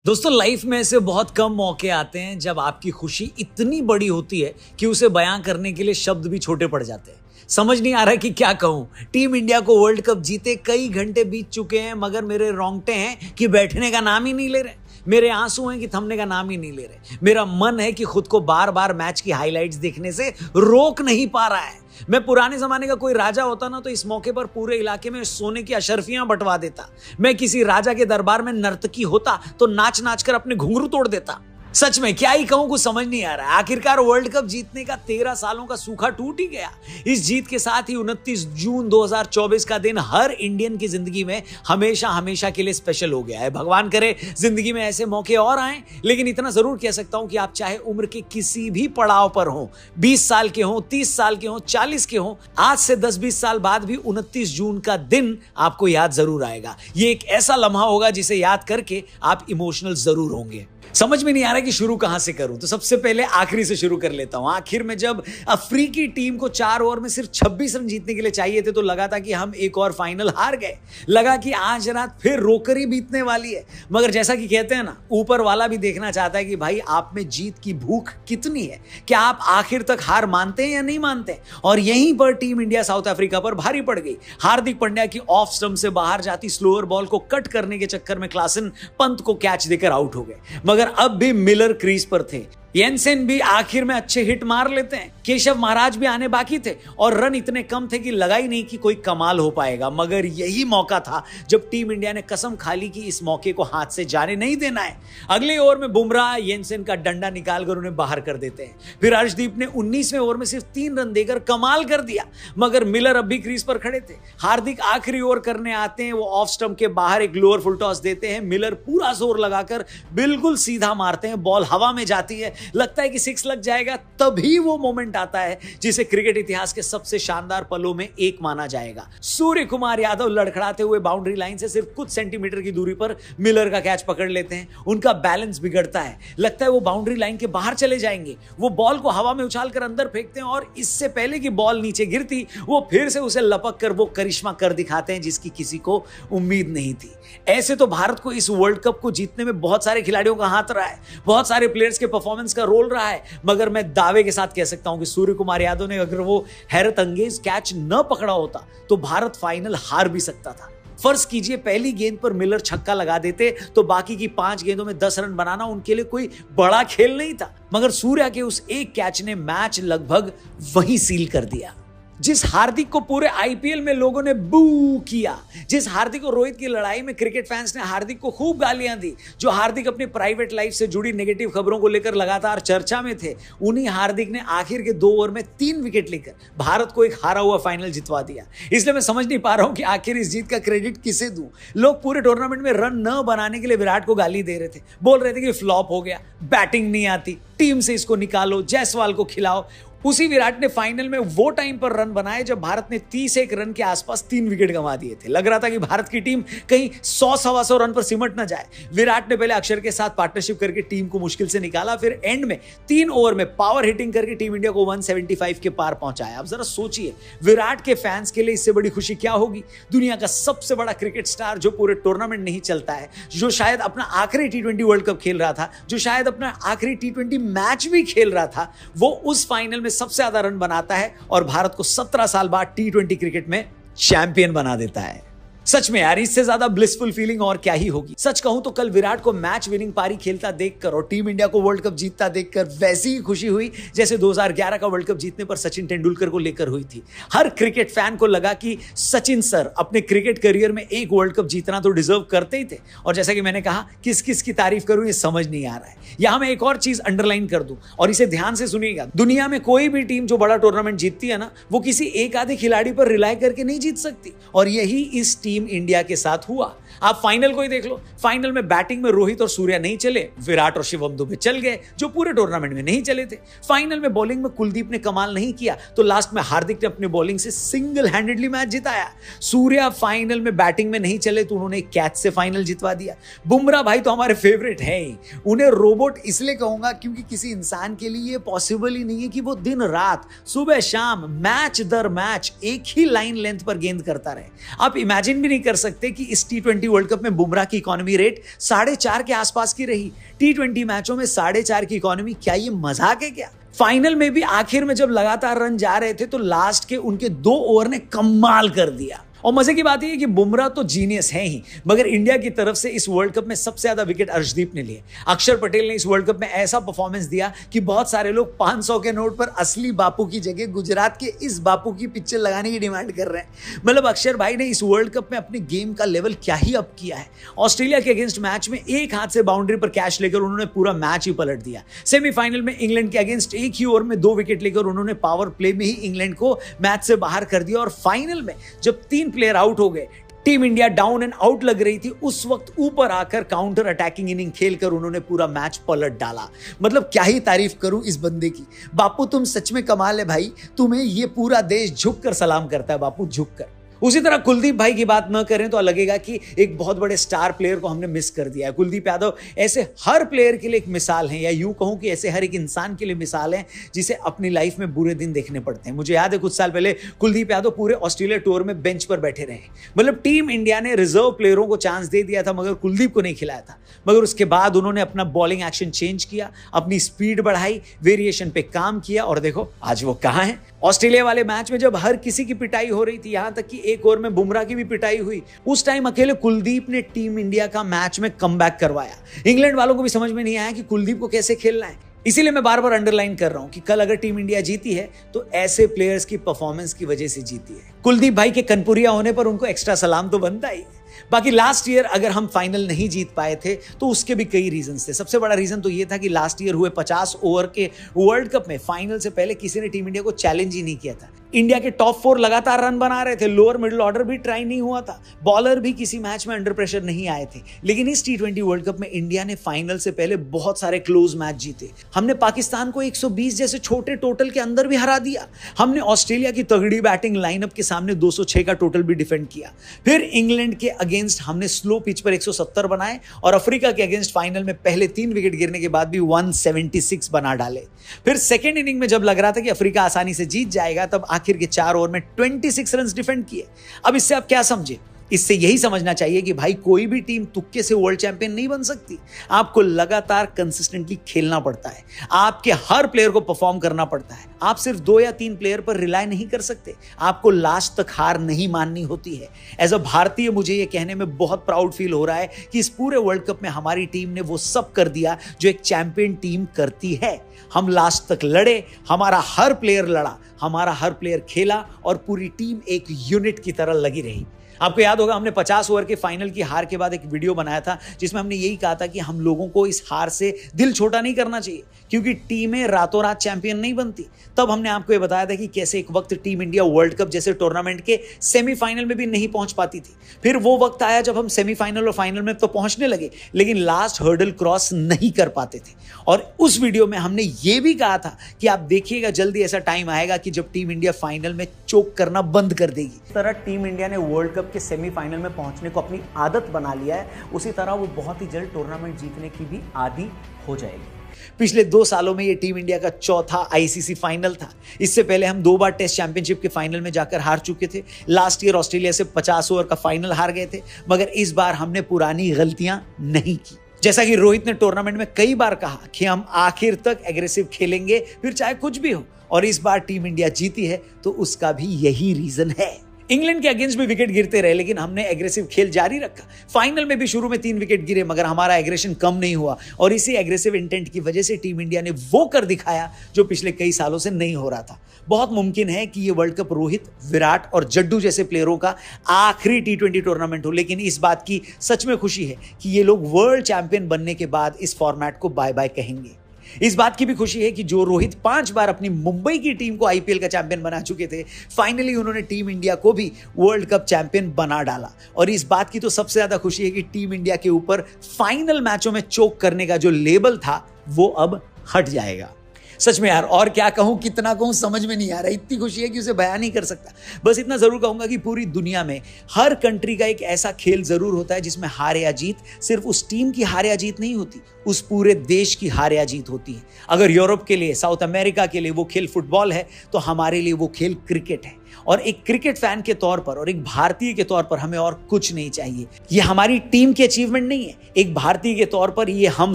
दोस्तों लाइफ में ऐसे बहुत कम मौके आते हैं जब आपकी खुशी इतनी बड़ी होती है कि उसे बयां करने के लिए शब्द भी छोटे पड़ जाते हैं। समझ नहीं आ रहा है कि क्या कहूं। टीम इंडिया को वर्ल्ड कप जीते कई घंटे बीत चुके हैं मगर मेरे रोंगटे हैं कि बैठने का नाम ही नहीं ले रहे। मेरे आंसू हैं कि थमने का नाम ही नहीं ले रहे। मेरा मन है कि खुद को बार बार मैच की हाइलाइट्स देखने से रोक नहीं पा रहा है। मैं पुराने जमाने का कोई राजा होता ना तो इस मौके पर पूरे इलाके में सोने की अशर्फियां बंटवा देता। मैं किसी राजा के दरबार में नर्तकी होता तो नाच नाच कर अपने घुंघरू तोड़ देता। सच में क्या ही कहूं, कुछ समझ नहीं आ रहा है। आखिरकार वर्ल्ड कप जीतने का 13 सालों का सूखा टूट ही गया। इस जीत के साथ ही 29 जून 2024 का दिन हर इंडियन की जिंदगी में हमेशा हमेशा के लिए स्पेशल हो गया है। भगवान करे जिंदगी में ऐसे मौके और आए। लेकिन इतना जरूर कह सकता हूं कि आप चाहे उम्र के किसी भी पड़ाव पर हो, 20 साल के हो, 30 साल के हो, 40 के हो, आज से 10-20 साल बाद भी 29 जून का दिन आपको याद जरूर आएगा। ये एक ऐसा लम्हा होगा जिसे याद करके आप इमोशनल जरूर होंगे। समझ में नहीं आ रहा कि शुरू कहां से करूं, तो सबसे पहले आखिरी से शुरू कर लेता हूं। आखिर में जब अफ्रीकी टीम को 4 ओवर में सिर्फ 26 रन जीतने के लिए चाहिए थे तो लगा था कि हम एक और फाइनल हार गए। लगा कि आज रात फिर रोकर ही बीतने वाली है। मगर जैसा कि कहते हैं ना, ऊपर वाला भी देखना चाहता है कि भाई आप में जीत की भूख कितनी है, क्या आप आखिर तक हार मानते हैं या नहीं मानते। और यहीं पर टीम इंडिया साउथ अफ्रीका पर भारी पड़ गई। हार्दिक पांड्या की ऑफ स्टंप से बाहर जाती स्लोअर बॉल को कट करने के चक्कर में क्लासन पंत को कैच देकर आउट हो गए। मगर अब भी मिलर क्रीज पर थे। येंसेन भी आखिर में अच्छे हिट मार लेते हैं। केशव महाराज भी आने बाकी थे और रन इतने कम थे कि लगा ही नहीं कि कोई कमाल हो पाएगा। मगर यही मौका था जब टीम इंडिया ने कसम खा ली कि इस मौके को हाथ से जाने नहीं देना है। अगले ओवर में बुमराह येंसेन का डंडा निकालकर उन्हें बाहर कर देते हैं। फिर अर्शदीप ने 19वें ओवर में सिर्फ 3 रन देकर कमाल कर दिया। मगर मिलर अब भी क्रीज पर खड़े थे। हार्दिक आखिरी ओवर करने आते हैं। वो ऑफ स्टंप के बाहर एक लोअर फुल टॉस देते हैं। मिलर पूरा जोर लगाकर बिल्कुल सीधा मारते हैं। बॉल हवा में जाती है, लगता है कि 6 लग जाएगा। तभी वो मोमेंट आता है जिसे क्रिकेट इतिहास के सबसे शानदार पलों में एक माना जाएगा। सूर्य कुमार यादव लड़खड़ाते हुए बाउंड्री लाइन से सिर्फ कुछ सेंटीमीटर की दूरी पर मिलर का कैच पकड़ लेते हैं। उनका बैलेंस बिगड़ता है, लगता है वो बाउंड्री लाइन के बाहर चले जाएंगे। वो बॉल को हवा में उछालकर अंदर फेंकते हैं और इससे पहले कि बॉल नीचे गिरती वो फिर से उसे लपक कर वो करिश्मा कर दिखाते हैं जिसकी किसी को उम्मीद नहीं थी। ऐसे तो भारत को इस वर्ल्ड कप को जीतने में बहुत सारे खिलाड़ियों का हाथ रहा है, बहुत सारे प्लेयर्स के परफॉर्मेंस का रोल रहा है। मगर मैं दावे के साथ कह सकता हूं कि सूर्य कुमार यादव ने अगर वो हैरत अंगेज कैच न पकड़ा होता तो भारत फाइनल हार भी सकता था। फर्ज कीजिए पहली गेंद पर मिलर छक्का लगा देते तो बाकी की 5 गेंदों में 10 रन बनाना उनके लिए कोई बड़ा खेल नहीं था। मगर सूर्या के उस एक कैच ने मैच लगभग वहीं सील कर दिया। जिस हार्दिक को पूरे आईपीएल में लोगों ने बू किया, जिस हार्दिक और रोहित की लड़ाई में क्रिकेट फैंस ने हार्दिक को खूब गालियां दी, जो हार्दिक अपनी प्राइवेट लाइफ से जुड़ी नेगेटिव खबरों को लेकर लगातार चर्चा में थे, उन्हीं हार्दिक ने आखिर के 2 ओवर में 3 विकेट लेकर भारत को एक हारा हुआ फाइनल जितवा दिया। इसलिए मैं समझ नहीं पा रहा हूं कि आखिर इस जीत का क्रेडिट किसे दूं। लोग पूरे टूर्नामेंट में रन न बनाने के लिए विराट को गाली दे रहे थे, बोल रहे थे कि फ्लॉप हो गया, बैटिंग नहीं आती, टीम से इसको निकालो, जायसवाल को खिलाओ। उसी विराट ने फाइनल में वो टाइम पर रन बनाए जब भारत ने 31 रन के आसपास 3 विकेट गंवा दिए थे। लग रहा था कि भारत की टीम कहीं 100-125 रन पर सिमट ना जाए। विराट ने पहले अक्षर के साथ पार्टनरशिप करके टीम को मुश्किल से निकाला, फिर एंड में 3 ओवर में पावर हिटिंग करके टीम इंडिया को 175 के पार पहुंचाया। अब जरा सोचिए, विराट के फैंस के लिए इससे बड़ी खुशी क्या होगी। दुनिया का सबसे बड़ा क्रिकेट स्टार जो पूरे टूर्नामेंट नहीं चलता है, जो शायद अपना आखिरी T20 वर्ल्ड कप खेल रहा था, जो शायद अपना आखिरी T20 मैच भी खेल रहा था, वो उस फाइनल में सबसे ज्यादा रन बनाता है और भारत को 17 साल बाद T20 क्रिकेट में चैंपियन बना देता है। सच में यार, इससे ज्यादा ब्लिसफुल फीलिंग और क्या ही होगी। सच कहूं तो कल विराट को मैच विनिंग पारी खेलता देखकर और टीम इंडिया को वर्ल्ड कप जीतता देखकर वैसी ही खुशी हुई जैसे 2011 का वर्ल्ड कप जीतने पर सचिन तेंदुलकर को लेकर हुई थी। हर क्रिकेट फैन को लगा कि सचिन सर अपने क्रिकेट करियर में एक वर्ल्ड कप जीतना तो डिजर्व करते ही थे। और जैसा कि मैंने कहा, किस किस की तारीफ करूं ये समझ नहीं आ रहा है। यहां मैं एक और चीज अंडरलाइन कर दूं और इसे ध्यान से सुनिएगा। दुनिया में कोई भी टीम जो बड़ा टूर्नामेंट जीतती है ना, वो किसी एक आधे खिलाड़ी पर रिलाई करके नहीं जीत सकती। और यही इस टीम इंडिया के साथ हुआ। आप फाइनल को ही देख लो। फाइनल में बैटिंग में रोहित और सूर्या नहीं चले, विराट और शिवम दुबे चल गए जो पूरे टूर्नामेंट में नहीं चले थे। फाइनल में बॉलिंग में कुलदीप ने कमाल नहीं किया तो लास्ट में हार्दिक ने अपनी बॉलिंग से सिंगल हैंडेडली मैच जिताया। सूर्या फाइनल में बैटिंग में नहीं चले तो उन्होंने कैच से फाइनल जितवा दिया। बुमराह भाई तो हमारे फेवरेट हैं ही। उन्हें रोबोट इसलिए कहूंगा क्योंकि किसी इंसान के लिए पॉसिबल ही नहीं है कि वो दिन रात, सुबह शाम, मैच दर मैच एक ही लाइन लेंथ पर गेंद करता रहे। आप इमेजिन इमेजिन भी नहीं कर सकते कि इस T20 वर्ल्ड कप में बुमराह की इकोनॉमी रेट 4.5 के आसपास की रही। T20 मैचों में 4.5 की इकोनॉमी, क्या ये मजाक है क्या? फाइनल में भी आखिर में जब लगातार रन जा रहे थे तो लास्ट के उनके 2 ओवर ने कमाल कर दिया। और मजे की बात यह है कि बुमराह तो जीनियस है ही, मगर इंडिया की तरफ से इस वर्ल्ड कप में सबसे ज्यादा विकेट अर्शदीप ने लिए। अक्षर पटेल ने इस वर्ल्ड कप में ऐसा परफॉर्मेंस दिया कि बहुत सारे लोग 500 के नोट पर असली बापू की जगह गुजरात के इस बापू की पिक्चर लगाने की डिमांड कर रहे हैं। मतलब अक्षर भाई ने इस वर्ल्ड कप में अपने गेम का लेवल क्या ही अप किया है। ऑस्ट्रेलिया के अगेंस्ट मैच में एक हाथ से बाउंड्री पर कैच लेकर उन्होंने पूरा मैच ही पलट दिया। सेमीफाइनल में इंग्लैंड के अगेंस्ट एक ही ओवर में 2 विकेट लेकर उन्होंने पावर प्ले में ही इंग्लैंड को मैच से बाहर कर दिया। और फाइनल में जब 3 प्लेयर आउट हो गए, team India down and out लग रही थी, उस वक्त ऊपर आकर काउंटर अटैकिंग इनिंग खेलकर उन्होंने पूरा मैच पलट डाला। मतलब क्या ही तारीफ करूं इस बंदे की। बापू तुम सच में कमाल है भाई, तुम्हें ये पूरा देश झुककर सलाम करता है बापू, झुककर। उसी तरह कुलदीप भाई की बात न करें तो लगेगा कि एक बहुत बड़े स्टार प्लेयर को हमने मिस कर दिया है। कुलदीप यादव ऐसे हर प्लेयर के लिए एक मिसाल है, या यूं कहूं कि ऐसे हर एक इंसान के लिए मिसाल है जिसे अपनी लाइफ में बुरे दिन देखने पड़ते हैं। मुझे याद है कुछ साल पहले कुलदीप यादव पूरे ऑस्ट्रेलिया टूर में बेंच पर बैठे रहे। मतलब टीम इंडिया ने रिजर्व प्लेयरों को चांस दे दिया था मगर कुलदीप को नहीं खिलाया था। मगर उसके बाद उन्होंने अपना बॉलिंग एक्शन चेंज किया, अपनी स्पीड बढ़ाई, वेरिएशन पे काम किया और देखो आज वो कहां है। ऑस्ट्रेलिया वाले मैच में जब हर किसी की पिटाई हो रही थी, यहां तक कि एक ओवर में बुमराह की भी पिटाई हुई, उस टाइम अकेले कुलदीप ने टीम इंडिया का मैच में कमबैक करवाया। इंग्लैंड वालों को भी समझ में नहीं आया कि कुलदीप को कैसे खेलना है। इसीलिए मैं बार बार अंडरलाइन कर रहा हूं कि कल अगर टीम इंडिया जीती है तो ऐसे प्लेयर्स की परफॉर्मेंस की वजह से जीती है। कुलदीप भाई के कनपुरिया होने पर उनको एक्स्ट्रा सलाम तो बनता ही। बाकी लास्ट ईयर अगर हम फाइनल नहीं जीत पाए थे तो उसके भी कई रीजंस थे। सबसे बड़ा रीजन तो ये था कि लास्ट ईयर हुए 50 ओवर के वर्ल्ड कप में फाइनल से पहले किसी ने टीम इंडिया को चैलेंज ही नहीं किया था। इंडिया के टॉप 4 लगातार रन बना रहे थे, लोअर मिडिल ऑर्डर भी ट्राई नहीं हुआ था, बॉलर भी किसी मैच में अंडर प्रेशर नहीं आए थे। लेकिन इस T20 वर्ल्ड कप में इंडिया ने फाइनल से पहले बहुत सारे क्लोज मैच जीते। हमने पाकिस्तान को 120 जैसे छोटे टोटल के अंदर भी हरा दिया। हमने ऑस्ट्रेलिया की तगड़ी बैटिंग लाइनअप के सामने 206 का टोटल भी डिफेंड किया। फिर इंग्लैंड के अगेंस्ट हमने स्लो पिच पर 170 बनाए और अफ्रीका के अगेंस्ट फाइनल में पहले 3 विकेट गिरने के बाद भी 176 बना डाले। फिर सेकेंड इनिंग में जब लग रहा था कि अफ्रीका आसानी से जीत जाएगा, तब आखिर के 4 ओवर में 26 रन डिफेंड किए। अब इससे आप क्या समझे? इससे यही समझना चाहिए कि भाई कोई भी टीम तुक्के से वर्ल्ड चैंपियन नहीं बन सकती। आपको लगातार कंसिस्टेंटली खेलना पड़ता है, आपके हर प्लेयर को परफॉर्म करना पड़ता है। आप सिर्फ 2 या 3 प्लेयर पर रिलाय नहीं कर सकते, आपको लास्ट तक हार नहीं माननी होती है। एज अ भारतीय मुझे यह कहने में बहुत प्राउड फील हो रहा है कि इस पूरे वर्ल्ड कप में हमारी टीम ने वो सब कर दिया जो एक चैंपियन टीम करती है। हम लास्ट तक लड़े, हमारा हर प्लेयर लड़ा, हमारा हर प्लेयर खेला और पूरी टीम एक यूनिट की तरह लगी रही। आपको याद होगा हमने 50 ओवर के फाइनल की हार के बाद एक वीडियो बनाया था जिसमें हमने यही कहा था कि हम लोगों को इस हार से दिल छोटा नहीं करना चाहिए, क्योंकि टीमें रातों रात चैंपियन नहीं बनती। तब हमने आपको ये बताया था कि कैसे एक वक्त टीम इंडिया वर्ल्ड कप जैसे टूर्नामेंट के सेमीफाइनल में भी नहीं पहुंच पाती थी। फिर वो वक्त आया जब हम सेमीफाइनल और फाइनल में तो पहुंचने लगे, लेकिन लास्ट हर्डल क्रॉस नहीं कर पाते थे। और उस वीडियो में हमने ये भी कहा था कि आप देखिएगा जल्दी ऐसा टाइम आएगा कि जब टीम इंडिया फाइनल में चोक करना बंद कर देगी। इस तरह टीम इंडिया ने वर्ल्ड कप के सेमीफाइनल में पहुंचने को अपनी आदत बना लिया है, उसी तरह वो बहुत ही जल्द टूर्नामेंट जीतने की भी आदी हो जाएगी। पिछले 2 सालों में ये टीम इंडिया का चौथा आईसीसी फाइनल था। इससे पहले हम 2 बार टेस्ट चैंपियनशिप के फाइनल में जाकर हार चुके थे। लास्ट ईयर ऑस्ट्रेलिया से 50 ओवर का फाइनल हार गए थे, मगर इस बार हमने पुरानी गलतियां नहीं की। जैसा कि रोहित ने टूर्नामेंट में कई बार कहा कि हम आखिर तक एग्रेसिव खेलेंगे, फिर चाहे कुछ भी हो, और इस बार टीम इंडिया जीती है तो उसका भी यही रीजन है। इंग्लैंड के अगेंस्ट भी विकेट गिरते रहे, लेकिन हमने एग्रेसिव खेल जारी रखा। फाइनल में भी शुरू में 3 विकेट गिरे, मगर हमारा एग्रेशन कम नहीं हुआ और इसी एग्रेसिव इंटेंट की वजह से टीम इंडिया ने वो कर दिखाया जो पिछले कई सालों से नहीं हो रहा था। बहुत मुमकिन है कि ये वर्ल्ड कप रोहित, विराट और जड्डू जैसे प्लेयरों का आखिरी T20 टूर्नामेंट हो, लेकिन इस बात की सच में खुशी है कि ये लोग वर्ल्ड चैंपियन बनने के बाद इस फॉर्मेट को बाय बाय कहेंगे। इस बात की भी खुशी है कि जो रोहित 5 बार अपनी मुंबई की टीम को आईपीएल का चैंपियन बना चुके थे, फाइनली उन्होंने टीम इंडिया को भी वर्ल्ड कप चैंपियन बना डाला। और इस बात की तो सबसे ज्यादा खुशी है कि टीम इंडिया के ऊपर फाइनल मैचों में चोक करने का जो लेबल था वो अब हट जाएगा। सच में यार, और क्या कहूं, कितना कहूं, समझ में नहीं आ रहा। इतनी खुशी है कि उसे बयान नहीं कर सकता। बस इतना जरूर कहूंगा कि पूरी दुनिया में हर कंट्री का एक ऐसा खेल जरूर होता है जिसमें हार या जीत सिर्फ उस टीम की हार या जीत नहीं होती, उस पूरे देश की हार या जीत होती है। अगर यूरोप के लिए, साउथ अमेरिका के लिए वो खेल फुटबॉल है, तो हमारे लिए वो खेल क्रिकेट है। और एक क्रिकेट फैन के तौर पर और एक भारतीय के तौर पर हमें और कुछ नहीं चाहिए। ये हमारी टीम की अचीवमेंट नहीं है, एक भारतीय के तौर पर ये हम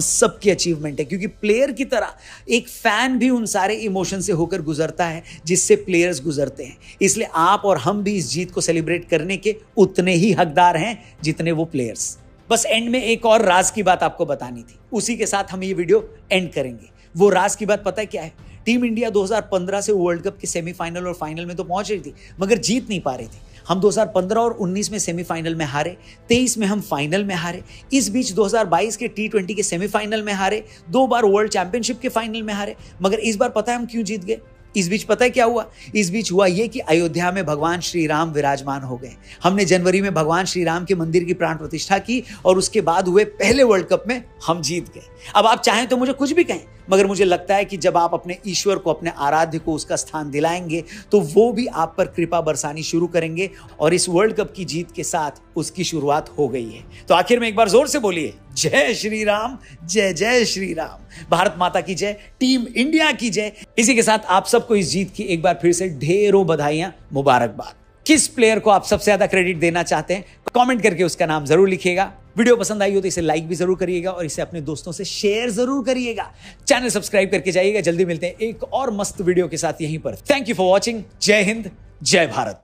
सब की अचीवमेंट है, क्योंकि प्लेयर की तरह एक फैन भी उन सारे इमोशन से होकर गुजरता है जिससे प्लेयर्स गुजरते हैं। इसलिए आप और हम भी इस जीत को सेलिब्रेट करने के उतने ही हकदार हैं जितने वो प्लेयर्स। बस एंड में एक और राज की बात आपको बतानी थी, उसी के साथ हम ये वीडियो एंड करेंगे। वो राज की बात पता है क्या है? टीम इंडिया 2015 से वर्ल्ड कप के सेमीफाइनल और फाइनल में तो पहुंच रही थी, मगर जीत नहीं पा रही थी। हम 2015 और 19 में सेमीफाइनल में हारे, 23 में हम फाइनल में हारे, इस बीच 2022 के T20 के सेमीफाइनल में हारे, 2 बार वर्ल्ड चैंपियनशिप के फाइनल में हारे। मगर इस बार पता है हम क्यों जीत गए? इस बीच पता है क्या हुआ? इस बीच हुआ ये कि अयोध्या में भगवान श्री राम विराजमान हो गए। हमने जनवरी में भगवान श्री राम के मंदिर की प्राण प्रतिष्ठा की और उसके बाद हुए पहले वर्ल्ड कप में हम जीत गए। अब आप चाहें तो मुझे कुछ भी कहें, मगर मुझे लगता है कि जब आप अपने ईश्वर को, अपने आराध्य को उसका स्थान दिलाएंगे तो वो भी आप पर कृपा बरसानी शुरू करेंगे और इस वर्ल्ड कप की जीत के साथ उसकी शुरुआत हो गई है। तो आखिर में एक बार जोर से बोलिए, जय श्री राम, जय जय श्री राम। भारत माता की जय, टीम इंडिया की जय। इसी के साथ आप सबको इस जीत की एक बार फिर से ढेरों बधाइयां, मुबारकबाद। किस प्लेयर को आप सबसे ज्यादा क्रेडिट देना चाहते हैं, कमेंट करके उसका नाम जरूर लिखिएगा। वीडियो पसंद आई हो तो इसे लाइक भी जरूर करिएगा और इसे अपने दोस्तों से शेयर जरूर करिएगा। चैनल सब्सक्राइब करके जाइएगा। जल्दी मिलते हैं एक और मस्त वीडियो के साथ यहीं पर। Thank you for watching. जय हिंद, जय भारत।